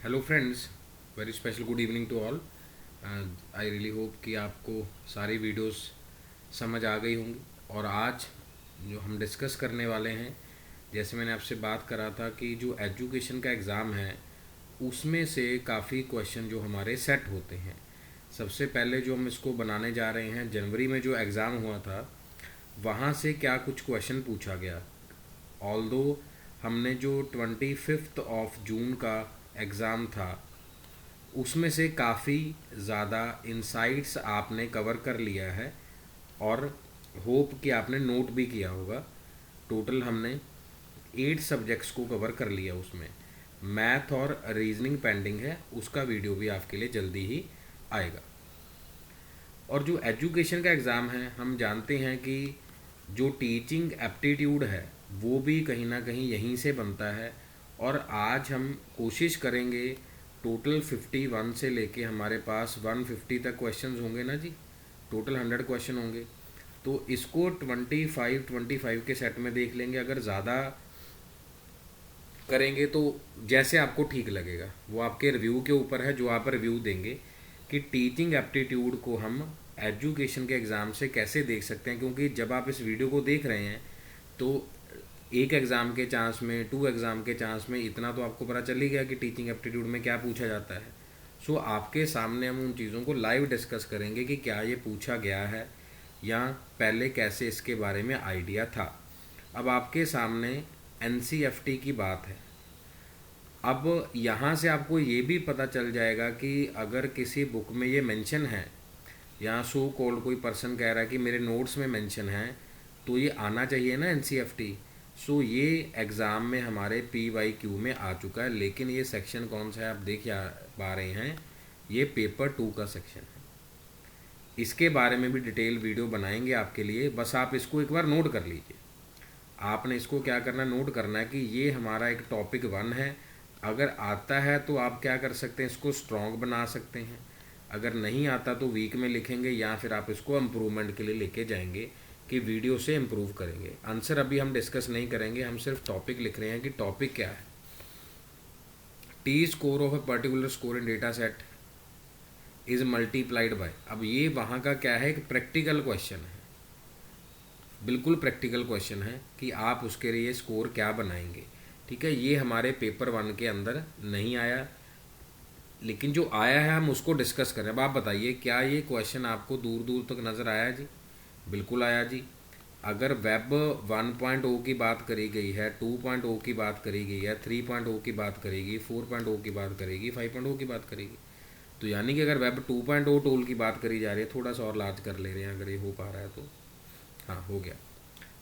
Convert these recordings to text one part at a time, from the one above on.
Hello friends, very special good evening to all. I really hope कि आपको सारी videos समझ आ गई होंगी। और आज जो हम डिस्कस करने वाले हैं, जैसे मैंने आपसे बात करा था कि जो एजुकेशन का एग्ज़ाम है उसमें से काफ़ी क्वेश्चन जो हमारे सेट होते हैं। सबसे पहले जो हम इसको बनाने जा रहे हैं, जनवरी में जो एग्ज़ाम हुआ था वहाँ से क्या कुछ क्वेश्चन पूछा गया। ऑल्दो हमने जो 25 ऑफ जून का एग्ज़ाम था उसमें से काफ़ी ज़्यादा इंसाइट्स आपने कवर कर लिया है और होप कि आपने नोट भी किया होगा। टोटल हमने 8 सब्जेक्ट्स को कवर कर लिया। उसमें मैथ और रीजनिंग पेंडिंग है, उसका वीडियो भी आपके लिए जल्दी ही आएगा। और जो एजुकेशन का एग्ज़ाम है, हम जानते हैं कि जो टीचिंग एप्टीट्यूड है वो भी कहीं ना कहीं यहीं से बनता है। और आज हम कोशिश करेंगे, टोटल 51 से लेके हमारे पास 150 तक क्वेश्चंस होंगे ना जी, टोटल 100 क्वेश्चन होंगे। तो इसको 25 के सेट में देख लेंगे। अगर ज़्यादा करेंगे तो जैसे आपको ठीक लगेगा, वो आपके रिव्यू के ऊपर है, जो आप रिव्यू देंगे कि टीचिंग एप्टीट्यूड को हम एजुकेशन के एग्ज़ाम से कैसे देख सकते हैं। क्योंकि जब आप इस वीडियो को देख रहे हैं तो एक एग्ज़ाम के चांस में, 2 एग्ज़ाम के चांस में इतना तो आपको पता चल ही गया कि टीचिंग एप्टीट्यूड में क्या पूछा जाता है। सो आपके सामने हम उन चीज़ों को लाइव डिस्कस करेंगे कि क्या ये पूछा गया है या पहले कैसे इसके बारे में आइडिया था। अब आपके सामने एनसीएफटी की बात है। अब यहाँ से आपको ये भी पता चल जाएगा कि अगर किसी बुक में ये मेंशन है या सो कॉल्ड कोई पर्सन कह रहा है कि मेरे नोट्स में मेंशन है, तो ये आना चाहिए ना एनसीएफटी। सो ये एग्ज़ाम में हमारे पीवाईक्यू में आ चुका है। लेकिन ये सेक्शन कौन सा है आप देख पा रहे हैं, ये पेपर 2 का सेक्शन है। इसके बारे में भी डिटेल वीडियो बनाएंगे आपके लिए, बस आप इसको एक बार नोट कर लीजिए। आपने इसको क्या करना, नोट करना है कि ये हमारा एक टॉपिक 1 है। अगर आता है तो आप क्या कर सकते हैं, इसको स्ट्रॉन्ग बना सकते हैं। अगर नहीं आता तो वीक में लिखेंगे या फिर आप इसको इम्प्रूवमेंट के लिए लेके जाएंगे कि वीडियो से इम्प्रूव करेंगे। आंसर अभी हम डिस्कस नहीं करेंगे, हम सिर्फ टॉपिक लिख रहे हैं कि टॉपिक क्या है। T score of a particular score in data set is multiplied by. अब ये वहाँ का क्या है, एक प्रैक्टिकल क्वेश्चन है, बिल्कुल प्रैक्टिकल क्वेश्चन है कि आप उसके लिए स्कोर क्या बनाएंगे। ठीक है, ये हमारे पेपर 1 के अंदर नहीं आया, लेकिन जो आया है हम उसको डिस्कस करें। अब आप बताइए, क्या ये क्वेश्चन आपको दूर दूर तक नज़र आया जी? बिल्कुल आया जी। अगर वेब 1.0 की बात करी गई है, 2.0 की बात करी गई है, 3.0 की बात करेगी, 4.0 की बात करेगी, 5.0 की बात करेगी, तो यानी कि अगर वेब 2.0 टूल की बात करी जा रही है, थोड़ा सा और लार्ज कर ले रहे हैं अगर ये हो पा रहा है तो। हाँ, हो गया।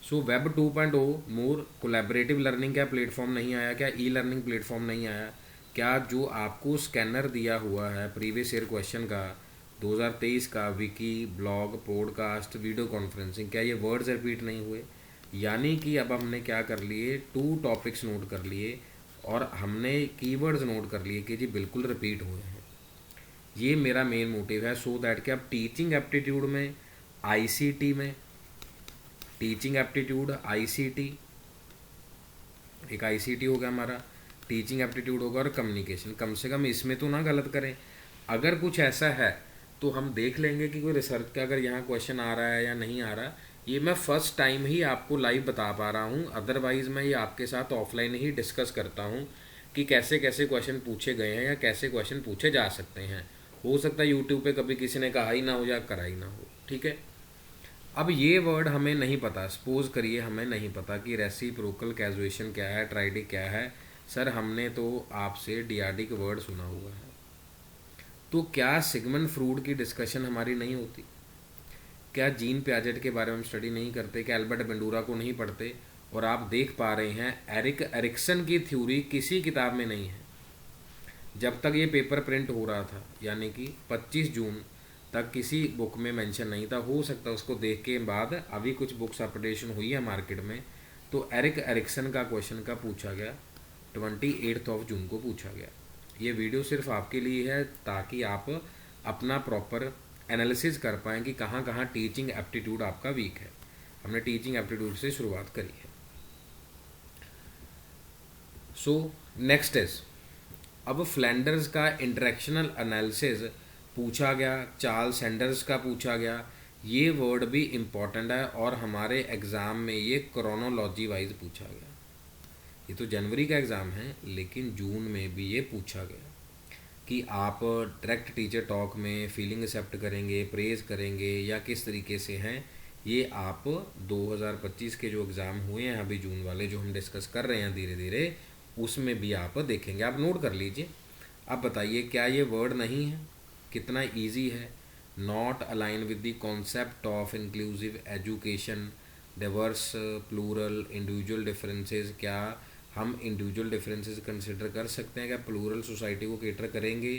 सो वेब 2.0 मोर कोलैबोरेटिव लर्निंग का प्लेटफॉर्म नहीं आया क्या? ई लर्निंग प्लेटफॉर्म नहीं आया क्या? जो आपको स्कैनर दिया हुआ है प्रीवियस ईयर क्वेश्चन का 2023 का, Vicky, blog, podcast, video conferencing, क्या ये वर्ड्स रिपीट नहीं हुए? यानी कि अब हमने क्या कर लिए, 2 टॉपिक्स नोट कर लिए और हमने कीवर्ड्स नोट कर लिए कि जी बिल्कुल रिपीट हुए हैं। ये मेरा मेन मोटिव है, सो दैट कि अब टीचिंग एप्टीट्यूड में, आईसीटी में, टीचिंग एप्टीट्यूड, आईसीटी, एक आईसीटी होगा हमारा, टीचिंग एप्टीट्यूड होगा और कम्युनिकेशन। कम से कम इसमें तो ना गलत करें। अगर कुछ ऐसा है तो हम देख लेंगे कि कोई रिसर्च का अगर यहाँ क्वेश्चन आ रहा है या नहीं आ रहा। ये मैं फर्स्ट टाइम ही आपको लाइव बता पा रहा हूँ, अदरवाइज़ मैं ये आपके साथ ऑफलाइन ही डिस्कस करता हूँ कि कैसे कैसे क्वेश्चन पूछे गए हैं या कैसे क्वेश्चन पूछे जा सकते हैं। हो सकता है यूट्यूब पे कभी किसी ने कहा ही ना हो या करा ही ना हो। ठीक है, अब ये वर्ड हमें नहीं पता, सपोज करिए हमें नहीं पता कि रेसिप्रोकल कैजुएशन क्या है, ट्राइडिक क्या है। सर हमने तो आपसे डियाडिक वर्ड सुना हुआ है, तो क्या सिगमंड फ्रूड की डिस्कशन हमारी नहीं होती? क्या जीन प्याजेट के बारे में हम स्टडी नहीं करते? क्या एल्बर्ट बेंडूरा को नहीं पढ़ते? और आप देख पा रहे हैं एरिक एरिक्सन की थ्योरी किसी किताब में नहीं है। जब तक ये पेपर प्रिंट हो रहा था, यानी कि 25 जून तक किसी बुक में मेंशन नहीं था। हो सकता है उसको देख के बाद अभी कुछ बुक्स अपडेशन हुई है मार्केट में, तो एरिक एरिक्सन का क्वेश्चन का पूछा गया, 28 जून को पूछा गया। ये वीडियो सिर्फ आपके लिए है ताकि आप अपना प्रॉपर एनालिसिस कर पाएँ कि कहाँ कहाँ टीचिंग एप्टीट्यूड आपका वीक है। हमने टीचिंग एप्टीट्यूड से शुरुआत करी है। सो नेक्स्ट इज अब फ्लैंडर्स का इंटरेक्शनल एनालिसिस पूछा गया, चार्ल्स सैंडर्स का पूछा गया, ये वर्ड भी इम्पॉर्टेंट है और हमारे एग्ज़ाम में ये क्रोनोलॉजी वाइज पूछा गया। ये तो जनवरी का एग्ज़ाम है, लेकिन जून में भी ये पूछा गया कि आप डायरेक्ट टीचर टॉक में फीलिंग एक्सेप्ट करेंगे, प्रेज करेंगे या किस तरीके से हैं। ये आप 2025 के जो एग्ज़ाम हुए हैं अभी जून वाले, जो हम डिस्कस कर रहे हैं धीरे धीरे, उसमें भी आप देखेंगे। आप नोट कर लीजिए। अब बताइए क्या ये वर्ड नहीं है? कितना इजी है। Not align with the concept of inclusive education, diverse, plural, individual differences. क्या हम इंडिविजुअल डिफरेंसेस कंसिडर कर सकते हैं? क्या प्लूरल सोसाइटी को केटर करेंगे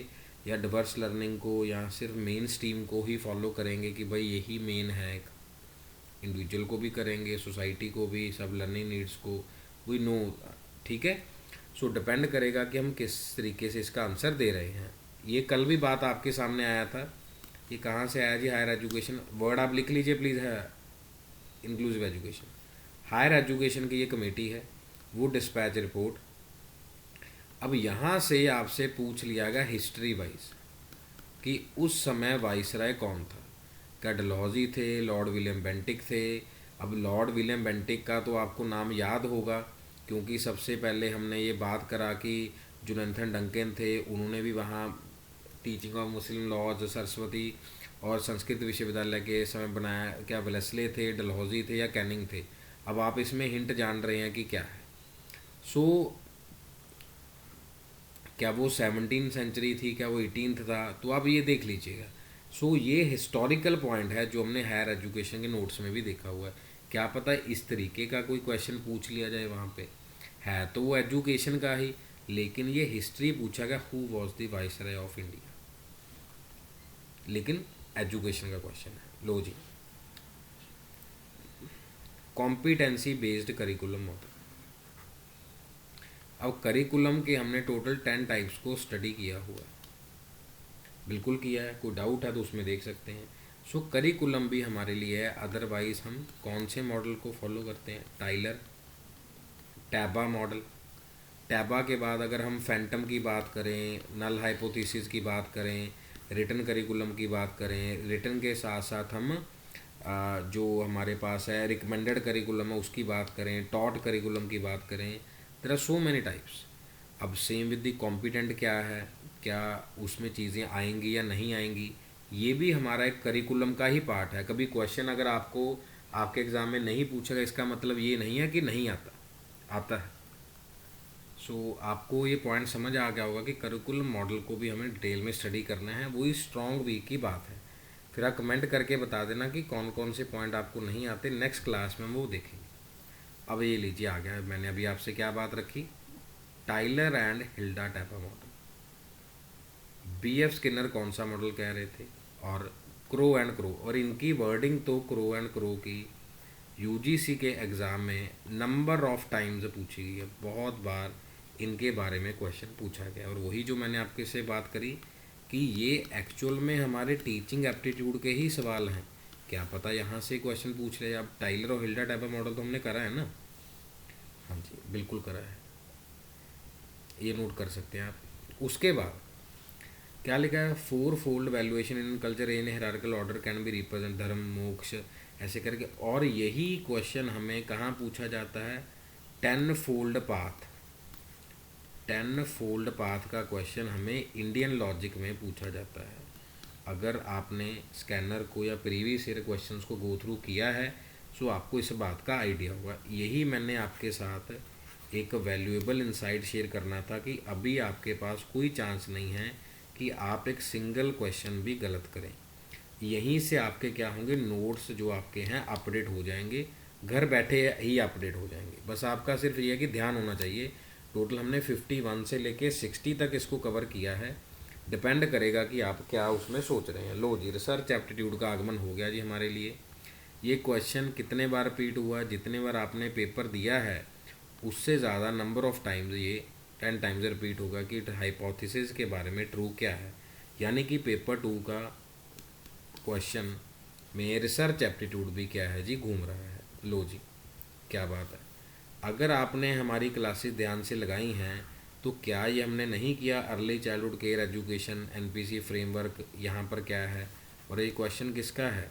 या डिवर्स लर्निंग को, या सिर्फ मेन स्ट्रीम को ही फॉलो करेंगे कि भाई यही मेन है? इंडिविजुअल को भी करेंगे, सोसाइटी को भी, सब लर्निंग नीड्स को, वी नो। ठीक है। सो डिपेंड करेगा कि हम किस तरीके से इसका आंसर दे रहे हैं। ये कल भी बात आपके सामने आया था। ये कहाँ से आया जी? Higher education. वर्ड आप लिख लीजिए प्लीज़, है इंक्लूसिव एजुकेशन। हायर एजुकेशन की ये कमेटी है, वो डिस्पैच रिपोर्ट। अब यहाँ से आपसे पूछ लिया गया हिस्ट्री वाइज कि उस समय वाइसराय कौन था। क्या डलहौजी थे, लॉर्ड विलियम बेंटिक थे? अब लॉर्ड विलियम बेंटिक का तो आपको नाम याद होगा, क्योंकि सबसे पहले हमने ये बात करा कि जोनाथन डंकन थे, उन्होंने भी वहाँ teaching of Muslim laws Saraswati और संस्कृत विश्वविद्यालय के समय बनाया। क्या वेलेस्ले थे, डलहौजी थे या कैनिंग थे? अब आप इसमें हिंट जान रहे हैं कि क्या है। सो क्या वो 17वीं सेंचुरी थी, क्या वो 18th था? तो आप ये देख लीजिएगा। सो ये हिस्टोरिकल पॉइंट है जो हमने हायर एजुकेशन के नोट्स में भी देखा हुआ है। क्या पता इस तरीके का कोई क्वेश्चन पूछ लिया जाए वहाँ पे। है तो वो एजुकेशन का ही, लेकिन ये हिस्ट्री पूछा गया, who was the viceroy of India, लेकिन एजुकेशन का क्वेश्चन है। लो जी, कॉम्पिटेंसी बेस्ड करिकुलम मॉडल। अब करिकुलम के हमने टोटल 10 टाइप्स को स्टडी किया हुआ है, बिल्कुल किया है। कोई डाउट है तो उसमें देख सकते हैं। सो करिकुलम भी हमारे लिए है। अदरवाइज हम कौन से मॉडल को फॉलो करते हैं? Tyler Taiba model. टैबा के बाद अगर हम फैंटम की बात करें, नल हाइपोथेसिस की बात करें, रिटन करिकुलम की बात करें, रिटन के साथ साथ हम जो हमारे पास है रिकमेंडेड करिकुलम है उसकी बात करें, टॉट करिकुलम की बात करें, there are so many types. अब सेम विद द कॉम्पिटेंट क्या है, क्या उसमें चीज़ें आएंगी या नहीं आएंगी, ये भी हमारा एक करिकुलम का ही पार्ट है। कभी क्वेश्चन अगर आपको आपके एग्ज़ाम में नहीं पूछेगा, इसका मतलब ये नहीं है कि नहीं आता, आता है। सो आपको ये पॉइंट समझ आ गया होगा कि करिकुलम मॉडल को भी हमें डिटेल में स्टडी करना है, वही स्ट्रॉन्ग वीक की बात है। फिर आप कमेंट करके बता देना कि कौन कौन से पॉइंट आपको नहीं आते, नेक्स्ट क्लास में हम वो देखेंगे। अब ये लीजिए आ गया, मैंने अभी आपसे क्या बात रखी, Tyler and Hilda Taba model. BF Skinner कौन सा मॉडल कह रहे थे, और क्रो एंड क्रो। और इनकी वर्डिंग तो क्रो एंड क्रो की यूजीसी के एग्ज़ाम में नंबर ऑफ टाइम्स पूछी गई है, बहुत बार इनके बारे में क्वेश्चन पूछा गया। और वही जो मैंने आपके से बात करी कि ये एक्चुअल में हमारे टीचिंग एप्टीट्यूड के ही सवाल हैं। क्या पता यहाँ से क्वेश्चन पूछ रहे हैं। अब टाइलर और हिल्डा टाइप मॉडल तो हमने करा है ना? हाँ जी बिल्कुल करा है, ये नोट कर सकते हैं आप। उसके बाद क्या लिखा है, 4 fold valuation in culture in hierarchical order can be represent, धर्म मोक्ष ऐसे करके। और यही क्वेश्चन हमें कहाँ पूछा जाता है, 10 फोल्ड पाथ। 10 फोल्ड पाथ का क्वेश्चन हमें इंडियन लॉजिक में पूछा जाता है। अगर आपने स्कैनर को या प्रीवियस ईयर क्वेश्चंस को गो थ्रू किया है सो आपको इस बात का आइडिया होगा। यही मैंने आपके साथ एक वैल्यूएबल इंसाइट शेयर करना था कि अभी आपके पास कोई चांस नहीं है कि आप एक सिंगल क्वेश्चन भी गलत करें। यहीं से आपके क्या होंगे, नोट्स जो आपके हैं अपडेट हो जाएंगे, घर बैठे ही अपडेट हो जाएंगे। बस आपका सिर्फ ये है कि ध्यान होना चाहिए। टोटल हमने 51 से लेके 60 तक इसको कवर किया है, डिपेंड करेगा कि आप क्या उसमें सोच रहे हैं। लो जी, रिसर्च एप्टीट्यूड का आगमन हो गया जी हमारे लिए। ये क्वेश्चन कितने बार रिपीट हुआ, जितने बार आपने पेपर दिया है उससे ज़्यादा नंबर ऑफ टाइम्स ये 10 टाइम्स रिपीट होगा कि हाइपोथेसिस के बारे में ट्रू क्या है। यानी कि पेपर 2 का क्वेश्चन में रिसर्च एप्टीट्यूड भी क्या है जी, घूम रहा है। लो जी, क्या बात है। अगर आपने हमारी क्लासेस ध्यान से लगाई हैं तो क्या ये हमने नहीं किया? Early childhood care education NPC framework यहाँ पर क्या है, और ये क्वेश्चन किसका है?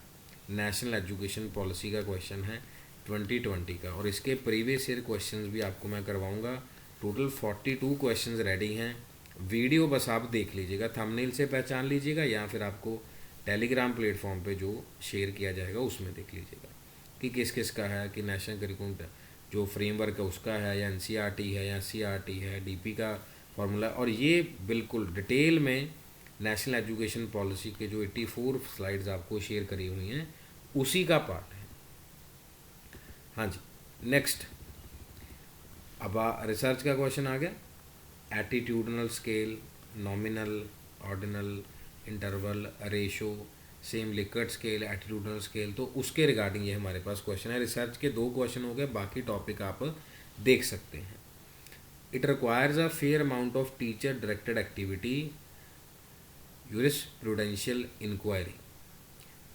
नेशनल एजुकेशन पॉलिसी का क्वेश्चन है 2020 का, और इसके प्रीवियस ईयर क्वेश्चंस भी आपको मैं करवाऊंगा। टोटल 42 क्वेश्चंस रेडी हैं। वीडियो बस आप देख लीजिएगा, थंबनेल से पहचान लीजिएगा या फिर आपको टेलीग्राम प्लेटफॉर्म पे जो शेयर किया जाएगा उसमें देख लीजिएगा कि किस किस का है, कि नेशनल करिकुलम जो फ्रेमवर्क है उसका है, या एनसीईआरटी है, या सीईआरटी है, डीपी का फॉर्मूला। और ये बिल्कुल डिटेल में नेशनल एजुकेशन पॉलिसी के जो 84 स्लाइड्स आपको शेयर करी हुई हैं उसी का पार्ट है। हाँ जी, नेक्स्ट अब रिसर्च का क्वेश्चन आ गया। Attitudinal scale, nominal, ordinal, interval, ratio, same Likert scale, attitudinal scale, तो उसके रिगार्डिंग ये हमारे पास क्वेश्चन है। रिसर्च के 2 क्वेश्चन हो गए, बाकी टॉपिक आप देख सकते हैं। It requires a fair amount of teacher directed activity, jurisprudential inquiry.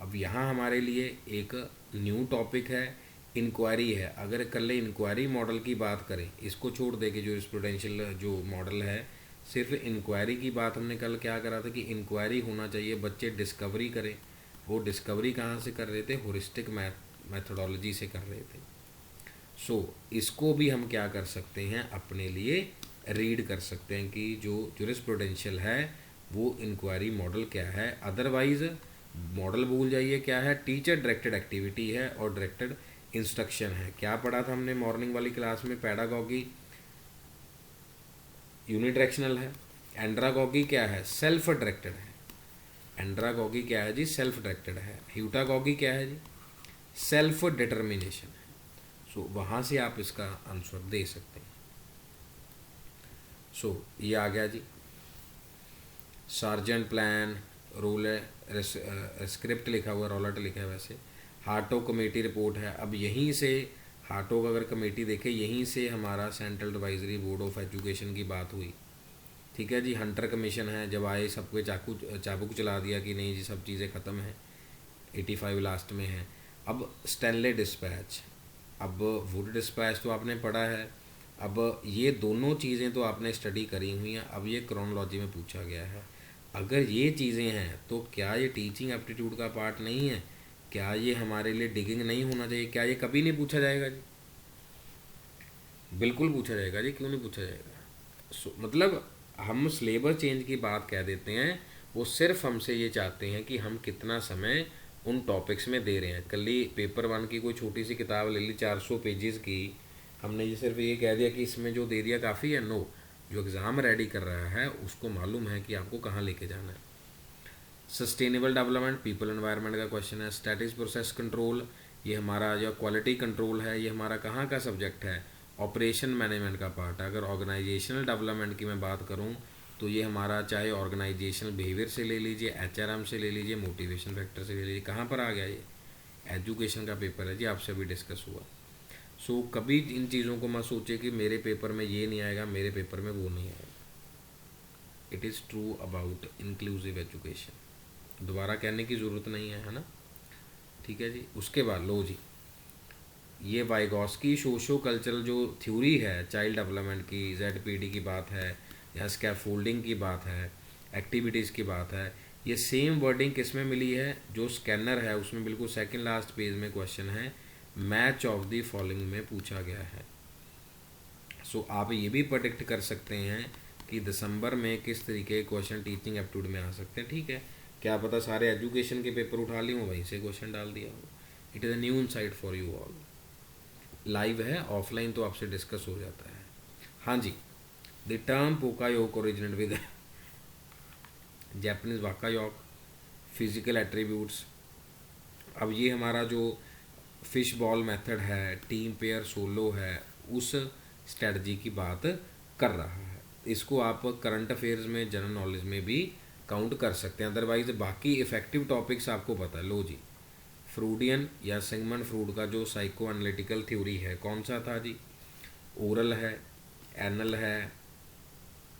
अब यहाँ हमारे लिए एक न्यू टॉपिक है, इंक्वायरी है। अगर कल इंक्वायरी मॉडल की बात करें, इसको छोड़ दे के यूरिस्प्रूडेंशियल जो मॉडल है, सिर्फ इंक्वायरी की बात हमने कल क्या करा था कि इंक्वायरी होना चाहिए, बच्चे डिस्कवरी करें। वो डिस्कवरी कहाँ से कर रहे थे? होरिस्टिक मैथडोलॉजी से कर रहे थे। इसको भी हम क्या कर सकते हैं, अपने लिए रीड कर सकते हैं कि जो यूरिस्प्रूडेंशियल है वो इंक्वायरी मॉडल क्या है। अदरवाइज मॉडल भूल जाइए, क्या है? टीचर डायरेक्टेड एक्टिविटी है और डायरेक्टेड इंस्ट्रक्शन है। क्या पढ़ा था हमने मॉर्निंग वाली क्लास में? पैडागॉगी यूनिडायरेक्शनल है, एंड्रागॉगी क्या है? सेल्फ डायरेक्टेड है। एंड्रागॉगी क्या है जी? सेल्फ डायरेक्टेड है। ह्यूटागॉगी क्या है जी? सेल्फ डिटर्मिनेशन है। वहाँ से आप इसका आंसर दे सकते हैं। ये आ गया जी, सार्जेंट प्लान, रूल है, स्क्रिप्ट लिखा हुआ, रोलट लिखा है। वैसे हार्टो कमेटी रिपोर्ट है। अब यहीं से हार्टो का अगर कमेटी देखें, यहीं से हमारा central advisory board of education की बात हुई। ठीक है जी। हंटर कमीशन है, जब आए सबको चाबुक चला दिया कि नहीं जी सब चीज़ें ख़त्म हैं, 85 लास्ट में है। अब स्टैनले डिस्पैच, अब वुड डिस्पैच तो आपने पढ़ा है। अब ये दोनों चीज़ें तो आपने स्टडी करी हुई हैं। अब ये क्रोनोलॉजी में पूछा गया है। अगर ये चीज़ें हैं तो क्या ये टीचिंग एप्टीट्यूड का पार्ट नहीं है? क्या ये हमारे लिए डिगिंग नहीं होना चाहिए? क्या ये कभी नहीं पूछा जाएगा जी? बिल्कुल पूछा जाएगा जी, क्यों नहीं पूछा जाएगा? मतलब हम सिलेबस चेंज की बात कह देते हैं, वो सिर्फ हमसे ये चाहते हैं कि हम कितना समय उन टॉपिक्स में दे रहे हैं। कल ही पेपर 1 की कोई छोटी सी किताब ले ली 400 पेजेस की, हमने ये सिर्फ ये कह दिया कि इसमें जो दे दिया काफ़ी है। नो, जो एग्ज़ाम रेडी कर रहा है उसको मालूम है कि आपको कहाँ लेके जाना है। सस्टेनेबल डेवलपमेंट, पीपल एनवायरनमेंट का क्वेश्चन है। स्टैटिक प्रोसेस कंट्रोल, ये हमारा जो क्वालिटी कंट्रोल है, ये हमारा कहाँ का सब्जेक्ट है? ऑपरेशन मैनेजमेंट का पार्ट है। अगर ऑर्गेनाइजेशनल डेवलपमेंट की मैं बात करूँ तो ये हमारा चाहे ऑर्गेनाइजेशनल बिहेवियर से ले लीजिए, एचआरएम से ले लीजिए, मोटिवेशन फैक्टर से ले लीजिए, कहाँ पर आ गया ये? एजुकेशन का पेपर है जी, आपसे भी डिस्कस हुआ। कभी इन चीज़ों को मत सोचे कि मेरे पेपर में ये नहीं आएगा, मेरे पेपर में वो नहीं आएगा। It is true about inclusive education, दोबारा कहने की ज़रूरत नहीं है ना। ठीक है जी। उसके बाद लो जी, ये वाइगॉस्की सोशो कल्चरल जो थ्योरी है चाइल्ड डेवलपमेंट की, जेडपीडी की बात है, या स्कैफोल्डिंग की बात है, एक्टिविटीज़ की बात है, ये सेम वर्डिंग किस में मिली है? जो स्कैनर है उसमें बिल्कुल सेकंड लास्ट पेज में क्वेश्चन है, मैच ऑफ द फॉलोइंग में पूछा गया है। आप ये भी प्रेडिक्ट कर सकते हैं कि दिसंबर में किस तरीके के क्वेश्चन टीचिंग एप्टीट्यूड में आ सकते हैं। ठीक है, क्या पता सारे एजुकेशन के पेपर उठा लिए हों, वहीं से क्वेश्चन डाल दिया हो। It is a new insight for you all. Live है, ऑफलाइन तो आपसे डिस्कस हो जाता है। हाँ जी, the term poka yoke originate with Japanese baka yoke, physical attributes. अब ये हमारा जो फिश बॉल मेथड है, टीम पेयर सोलो है, उस स्ट्रेटजी की बात कर रहा है। इसको आप करंट अफेयर्स में, जनरल नॉलेज में भी काउंट कर सकते हैं। अदरवाइज बाकी इफेक्टिव टॉपिक्स आपको पता है। लो जी, फ्रूडियन या सिगमंड फ्रूड का जो साइको एनालिटिकल थ्योरी है कौन सा था जी? ओरल है, एनल है,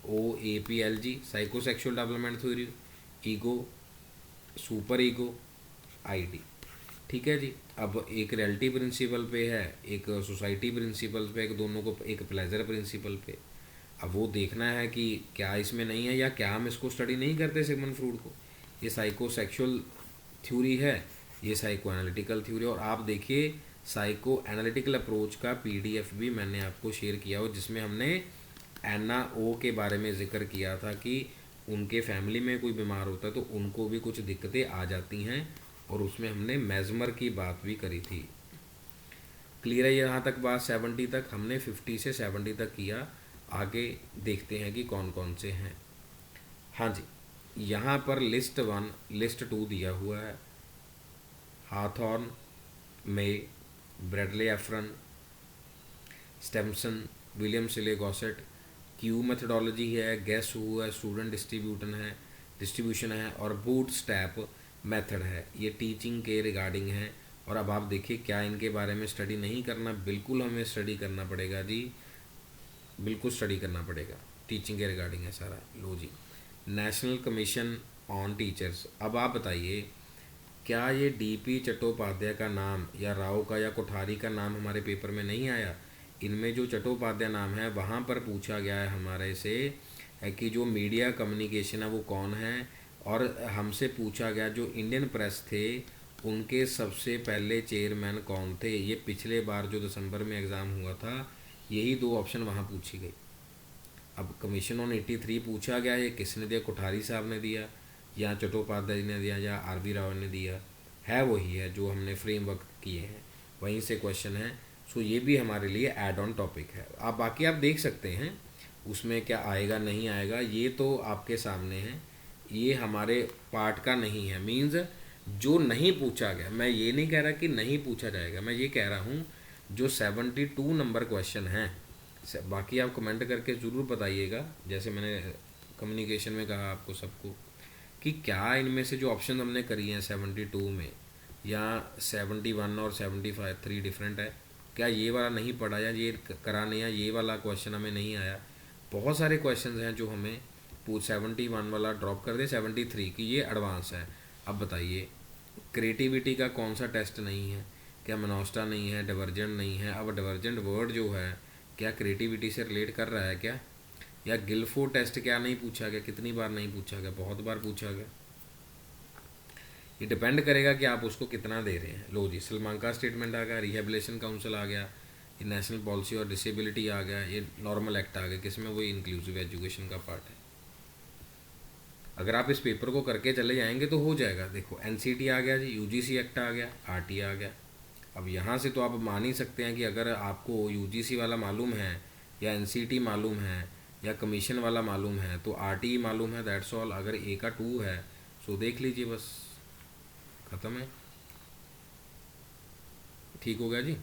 OAPLG psychosexual development theory, ego, super ego, ID। ठीक है जी। अब एक रियलिटी प्रिंसिपल पे है, एक सोसाइटी प्रिंसिपल पे, एक दोनों को एक प्लेजर प्रिंसिपल पे। अब वो देखना है कि क्या इसमें नहीं है या क्या हम इसको स्टडी नहीं करते सिगमंड फ्रूड को। ये साइकोसेक्सुअल थ्योरी है, ये साइको एनालिटिकल थ्योरी। और आप देखिए साइको एनालिटिकल अप्रोच का पीडीएफ भी मैंने आपको शेयर किया हो, जिसमें हमने एना ओ के बारे में ज़िक्र किया था कि उनके फैमिली में कोई बीमार होता है तो उनको भी कुछ दिक्कतें आ जाती हैं, और उसमें हमने मैज़मर की बात भी करी थी। क्लियर है यहाँ तक बात? 70 तक हमने 50 से 70 तक किया। आगे देखते हैं कि कौन कौन से हैं। हाँ जी, यहाँ पर लिस्ट 1 लिस्ट 2 दिया हुआ है। हाथॉर्न, मे, ब्रैडले एफ्रन, स्टेमसन, विलियम सिले गॉसेट। क्यू मेथडोलॉजी है, गेस हु है, स्टूडेंट डिस्ट्रीब्यूशन है, और बूट स्टैप मेथड है। ये टीचिंग के रिगार्डिंग है। और अब आप देखिए क्या इनके बारे में स्टडी नहीं करना, बिल्कुल हमें स्टडी करना पड़ेगा जी, बिल्कुल स्टडी करना पड़ेगा। टीचिंग के रिगार्डिंग है सारा। लो जी, नेशनल कमीशन ऑन टीचर्स। अब आप बताइए क्या ये डीपी चट्टोपाध्याय का नाम या राव का या कोठारी का नाम हमारे पेपर में नहीं आया? इनमें जो चट्टोपाध्याय नाम है वहाँ पर पूछा गया है हमारे से है कि जो मीडिया कम्युनिकेशन है वो कौन है, और हमसे पूछा गया जो इंडियन प्रेस थे उनके सबसे पहले चेयरमैन कौन थे। ये पिछले बार जो दिसंबर में एग्ज़ाम हुआ था, यही 2 ऑप्शन वहाँ पूछी गई। अब कमीशन ऑन 83 पूछा गया, ये किसने दिया? कोठारी साहब ने दिया या चट्टोपाध्याय ने दिया या आर.वी. राव ने दिया? है वही है जो हमने फ्रेमवर्क किए हैं, वहीं से क्वेश्चन है। सो ये भी हमारे लिए ऐड ऑन टॉपिक है। आप बाकी आप देख सकते हैं उसमें क्या आएगा नहीं आएगा, ये तो आपके सामने है। ये हमारे पार्ट का नहीं है, मीन्स जो नहीं पूछा गया। मैं ये नहीं कह रहा कि नहीं पूछा जाएगा, मैं ये कह रहा हूँ जो 72 नंबर क्वेश्चन हैं। बाकी आप कमेंट करके ज़रूर बताइएगा, जैसे मैंने कम्युनिकेशन में कहा आपको सबको, कि क्या इनमें से जो ऑप्शन हमने करी हैं 72 में या 71 और 75 3 डिफरेंट है, क्या ये वाला नहीं पढ़ा या ये कराने या ये वाला क्वेश्चन हमें नहीं आया? बहुत सारे क्वेश्चन हैं जो हमें 71 वाला ड्रॉप कर दे, 73 की ये एडवांस है। अब बताइए क्रिएटिविटी का कौन सा टेस्ट नहीं है? क्या मोनोस्टा नहीं है, डिवर्जेंट नहीं है? अब डिवर्जेंट वर्ड जो है क्या क्रिएटिविटी से रिलेट कर रहा है क्या? या गिलफोर्ड टेस्ट क्या नहीं पूछा गया? कितनी बार नहीं पूछा गया? बहुत बार पूछा गया। ये डिपेंड करेगा कि आप उसको कितना दे रहे हैं। लो जी, सलमान का स्टेटमेंट आ गया, रिहेबिलेशन काउंसिल आ गया, ये नेशनल पॉलिसी और डिसेबिलिटी आ गया, ये नॉर्मल एक्ट आ गया, किसमें वो इंक्लूसिव एजुकेशन का पार्ट है। अगर आप इस पेपर को करके चले जाएंगे तो हो जाएगा। देखो एनसीटी आ गया जी, यूजीसी एक्ट आ गया, आरटी आ गया। अब यहाँ से तो आप मान ही सकते हैं कि अगर आपको यूजीसी वाला मालूम है या एनसीटी मालूम है या कमीशन वाला मालूम है तो आरटी मालूम है, दैट्स ऑल। अगर ए का 2 है सो देख लीजिए, बस ख़त्म है, ठीक हो गया जी।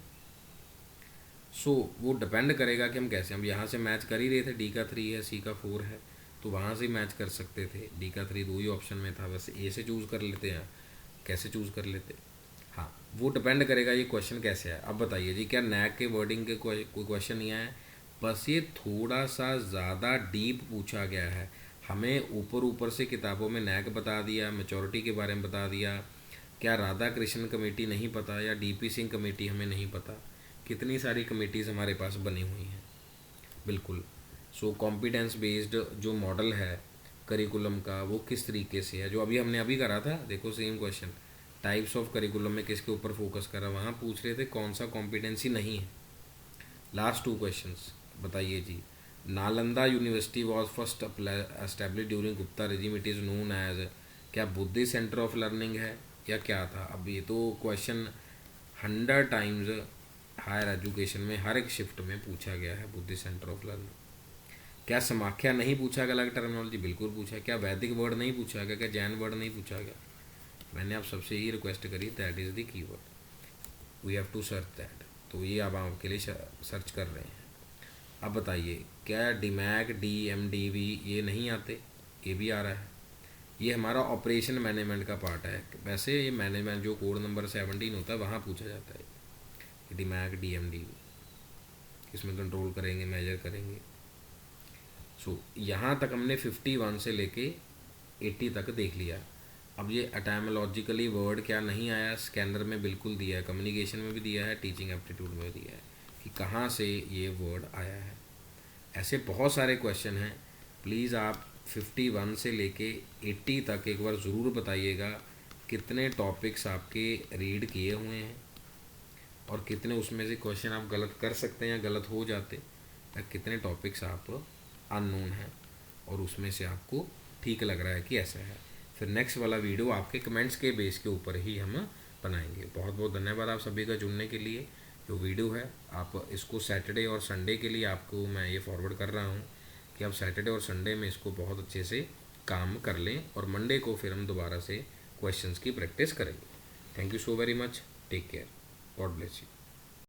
सो वो डिपेंड करेगा कि हम कैसे, हम यहाँ से मैच कर ही रहे थे, डी का 3 है, सी का 4 है, तो वहाँ से मैच कर सकते थे। डी का 3 2 ही ऑप्शन में था, बस ए से चूज़ कर लेते हैं, कैसे चूज़ कर लेते। हाँ, वो डिपेंड करेगा ये क्वेश्चन कैसे है। अब बताइए जी, क्या नैक के वर्डिंग के कोई क्वेश्चन नहीं आया? बस ये थोड़ा सा ज़्यादा डीप पूछा गया है। हमें ऊपर ऊपर से किताबों में नैक बता दिया, मेचोरिटी के बारे में बता दिया, क्या राधा कृष्ण कमेटी नहीं पता या डीपी सिंह कमेटी हमें नहीं पता। कितनी सारी कमेटीज़ हमारे पास बनी हुई हैं। बिल्कुल। सो कॉम्पिटेंस बेस्ड जो मॉडल है करिकुलम का वो किस तरीके से है, जो हमने अभी करा था। देखो same question, types of curriculum में किसके ऊपर फोकस करा, वहाँ पूछ रहे थे कौन सा कॉम्पिटेंसी नहीं है। लास्ट 2 क्वेश्चंस बताइए जी। Nalanda university was first establish during Gupta regime, it is known as, क्या बुद्धिस्ट सेंटर ऑफ लर्निंग है या क्या था? अब ये तो क्वेश्चन 100 टाइम्स हायर एजुकेशन में हर एक शिफ्ट में पूछा गया है, बुद्धिस्ट सेंटर ऑफ लर्निंग। क्या समाख्या नहीं पूछा गया, अलग टर्मिनोलॉजी? बिल्कुल पूछा। क्या वैदिक वर्ड नहीं पूछा गया? क्या जैन वर्ड नहीं पूछा गया? मैंने आप सबसे ही रिक्वेस्ट करी, that is the keyword, we have to search that. तो ये अब आपके लिए सर्च कर रहे हैं। अब बताइए क्या डीमैक डीएमडीवी ये नहीं आते? ये भी आ रहा है। ये हमारा ऑपरेशन मैनेजमेंट का पार्ट है। वैसे ये मैनेजमेंट जो कोड नंबर 17 होता है वहाँ पूछा जाता है। डीमैक डीएमडीवी इसमें कंट्रोल करेंगे, मेजर करेंगे। सो यहाँ तक हमने 51 से लेके 80 तक देख लिया। अब ये एटामोलॉजिकली वर्ड क्या नहीं आया, स्कैनर में बिल्कुल दिया है, कम्युनिकेशन में भी दिया है, टीचिंग एप्टीट्यूड में भी दिया है कि कहाँ से ये वर्ड आया है। ऐसे बहुत सारे क्वेश्चन हैं। प्लीज़ आप 51 से लेके 80 तक एक बार ज़रूर बताइएगा कितने टॉपिक्स आपके रीड किए हुए हैं और कितने उसमें से क्वेश्चन आप गलत कर सकते हैं या गलत हो जाते, या कितने टॉपिक्स आप अननोन हैं और उसमें से आपको ठीक लग रहा है कि ऐसा है। फिर नेक्स्ट वाला वीडियो आपके कमेंट्स के बेस के ऊपर ही हम बनाएंगे। बहुत बहुत धन्यवाद आप सभी का जुड़ने के लिए। जो वीडियो है आप इसको सैटरडे और संडे के लिए आपको मैं ये फॉरवर्ड कर रहा हूँ कि आप सैटरडे और संडे में इसको बहुत अच्छे से काम कर लें और मंडे को फिर हम दोबारा से क्वेश्चंस की प्रैक्टिस करेंगे। Thank you so very much. Take care. God bless you.